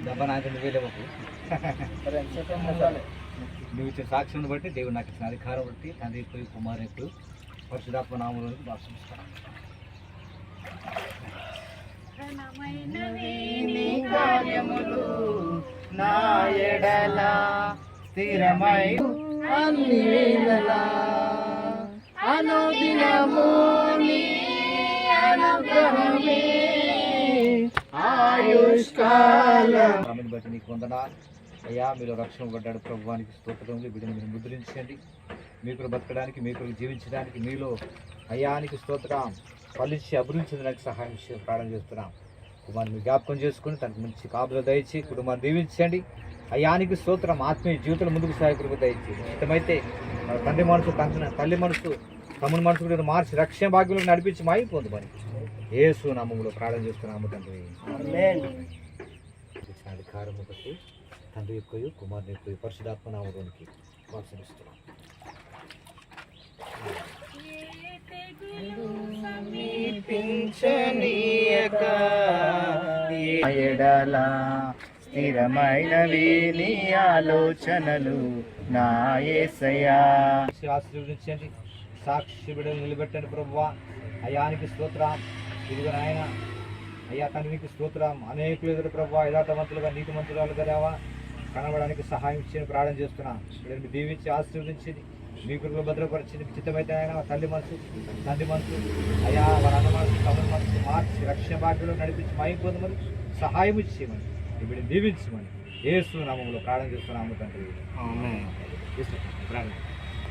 దెబ్బ నాకు నువ్వు ఇచ్చిన సాక్ష్యం బట్టి దేవుడు నాకు ఇచ్చిన అధికారం బట్టి తండ్రి ఎక్కువ కుమారు ఎక్కువ పరిశుధాత్మ నామంలోనికి భాషిస్తాను. నా ఎడల స్థిరమై అన్ని వేళలా అనుదినము నీ అనుగ్రహమే ఆయుష్కాలం. ఆమెను బట్టి నీకు వందనాలు అయ్యా. మీలో రక్షణ పడ్డాడు ప్రభువానికి స్తోత్రములు. బిడ్డను మీరు ముద్రించండి. మీకు బతకడానికి మీకు జీవించడానికి మీలో అయ్యానికి స్తోత్రం ఫలించి అభివృద్ధించడానికి సహాయం ప్రార్థన చేస్తున్నాం. కుమారుని జ్ఞాపకం చేసుకుని తనకు మంచి కాపులు దయచి కుటుంబాన్ని దీవించండి. అయ్యానికి స్తోత్రం. ఆత్మీయ జీవితంలో ముందుకు సాయకులకు దయచి ఇష్టమైతే తండ్రి మనసు తల్లి మనసు తమ్ముని మనసు కూడా మార్చి రక్షణ భాగ్యంలో నడిపించి మాయిపోదు మరి యేసు నామములో ప్రార్థన చేస్తున్నాము తండ్రి. అధికారము బట్టి తండ్రి ఎక్కువ కుమారుని ఎక్కువ పరిశుధాత్మ నామములోనికి వాసనిస్తున్నాం. ఎడల స్థిరమైనవి నీ ఆలోచనలు నా యేసయ్యా. ఆశీర్వదించండి. సాక్షి బిడ్డలు నిలబెట్టండి ప్రభువా. అయానికి స్తోత్రం. ఇదిగో నాయన అయ్యా తండ్రికి స్తోత్రం. అనేకులు ఎదురు ప్రభువా యథార్థవంతులుగా నీతిమంతురాలుగా రావా కనబడానికి సహాయం ఇచ్చి ప్రార్థన చేస్తున్నాం. వీళ్ళని దీవించి ఆశీర్వదించింది. మీ కృపలో భద్రపరిచింది. చిత్తమైతే ఆయన తండ్రి మనసు అయ్యా వారి అన్న మనసు తమ్ముని మనసు మార్చి రక్షణ భాగ్యంలో నడిపించి మైపోదు మరి సహాయం ఇచ్చేయమని వీడిని దీవించమని యేసు నామములో ప్రార్థన చేస్తున్నాము తండ్రి. ప్రార్థన